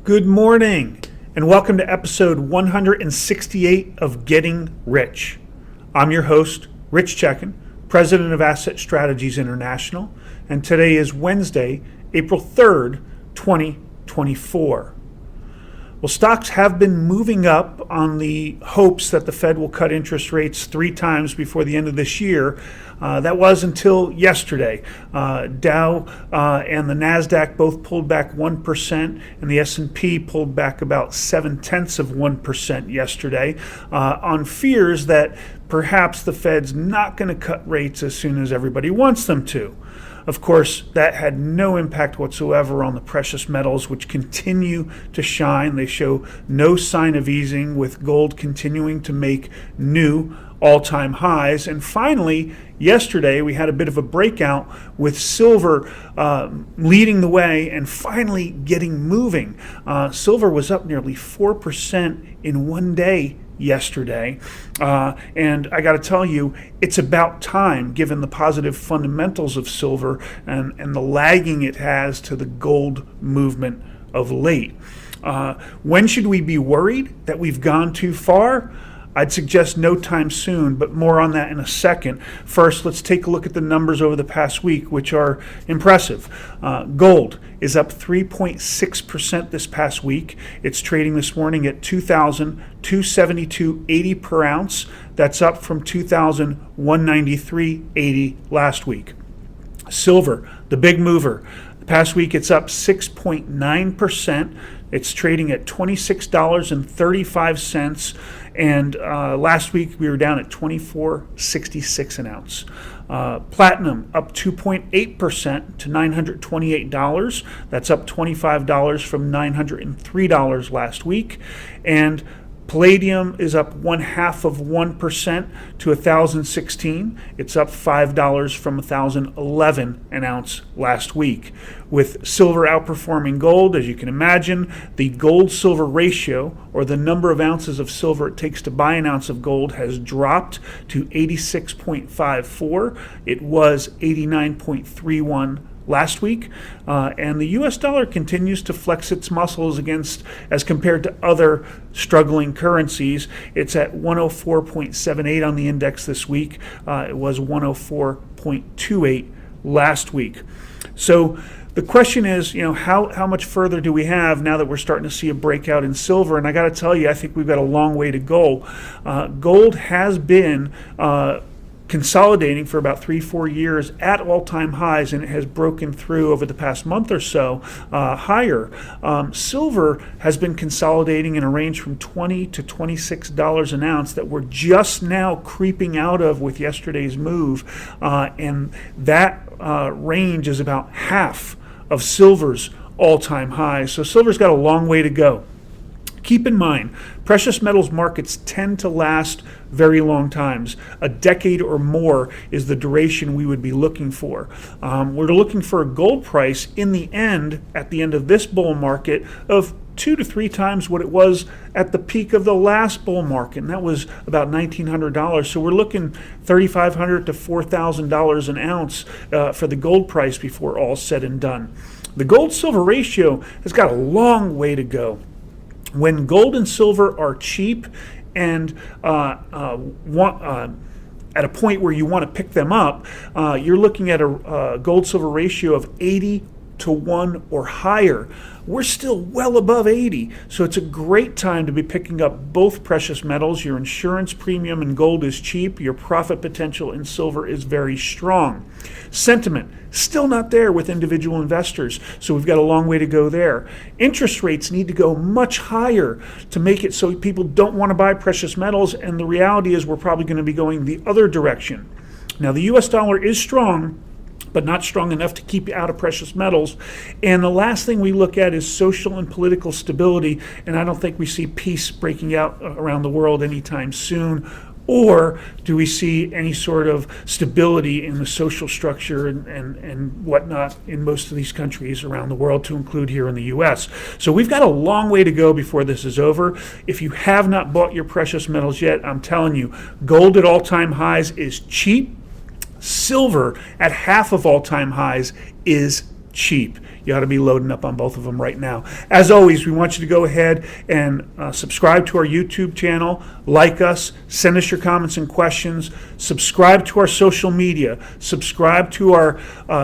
Good morning, and welcome to episode 168 of Getting Rich. I'm your host, Rich Checkan, president of Asset Strategies International, and today is Wednesday, April 3rd, 2024. Well, stocks have been moving up on the hopes that the Fed will cut interest rates 3 times before the end of this year. That was until yesterday. Dow and the NASDAQ both pulled back 1%, and the S&P pulled back about 0.7% yesterday on fears that perhaps the Fed's not going to cut rates as soon as everybody wants them to. Of course, that had no impact whatsoever on the precious metals, which continue to shine. They show no sign of easing, with gold continuing to make new all-time highs. And finally, yesterday, we had a bit of a breakout with silver leading the way and finally getting moving. Silver was up nearly 4% in one day yesterday, and I got to tell you, it's about time, given the positive fundamentals of silver and the lagging it has to the gold movement of late. When should we be worried that we've gone too far? I'd suggest no time soon, but more on that in a second. First, let's take a look at the numbers over the past week, which are impressive. Gold is up 3.6% this past week. It's trading this morning at $2,272.80 per ounce. That's up from $2,193.80 last week. Silver, the big mover. The past week, it's up 6.9%. It's trading at $26.35, and last week we were down at $24.66 an ounce. Platinum up 2.8% to $928. That's up $25 from $903 last week. And palladium is up 0.5% to $1,016. It's up $5 from $1,011 an ounce last week. With silver outperforming gold, as you can imagine, the gold-silver ratio, or the number of ounces of silver it takes to buy an ounce of gold, has dropped to 86.54. It was 89.31 last week, and the U.S. dollar continues to flex its muscles as compared to other struggling currencies. It's at 104.78 on the index this week. It was 104.28 last week. So the question is, how much further do we have now that we're starting to see a breakout in silver? And I got to tell you, I think we've got a long way to go. Gold has been consolidating for about 3-4 years at all-time highs, and it has broken through over the past month or so higher. Silver has been consolidating in a range from $20 to $26 an ounce that we're just now creeping out of with yesterday's move, and that range is about half of silver's all-time highs. So silver's got a long way to go. Keep in mind, precious metals markets tend to last very long times. A decade or more is the duration we would be looking for. We're looking for a gold price at the end of this bull market of 2 to 3 times what it was at the peak of the last bull market, and that was about $1,900. So we're looking $3,500 to $4,000 an ounce for the gold price before all's said and done. The gold-silver ratio has got a long way to go. When gold and silver are cheap and at a point where you want to pick them up, you're looking at a gold-silver ratio of 80 to 1 or higher. We're still well above 80, so it's a great time to be picking up both precious metals. Your insurance premium in gold is cheap. Your profit potential in silver is very strong. Sentiment, still not there with individual investors, so we've got a long way to go there. Interest rates need to go much higher to make it so people don't want to buy precious metals, and the reality is we're probably going to be going the other direction. Now, the U.S. dollar is strong, but not strong enough to keep you out of precious metals. And the last thing we look at is social and political stability, and I don't think we see peace breaking out around the world anytime soon. Or do we see any sort of stability in the social structure and whatnot in most of these countries around the world, to include here in the U.S.? So we've got a long way to go before this is over. If you have not bought your precious metals yet, I'm telling you, gold at all-time highs is cheap. Silver at half of all-time highs is cheap. You ought to be loading up on both of them right now. As always, we want you to go ahead and subscribe to our YouTube channel, like us, send us your comments and questions, subscribe to our social media, subscribe to our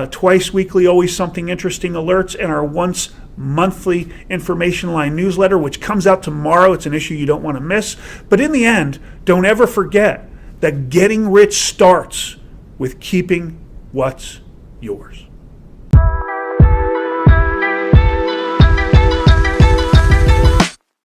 twice weekly Always Something Interesting alerts, and our once monthly information line newsletter, which comes out tomorrow. It's an issue you don't want to miss. But in the end, don't ever forget that getting rich starts with keeping what's yours.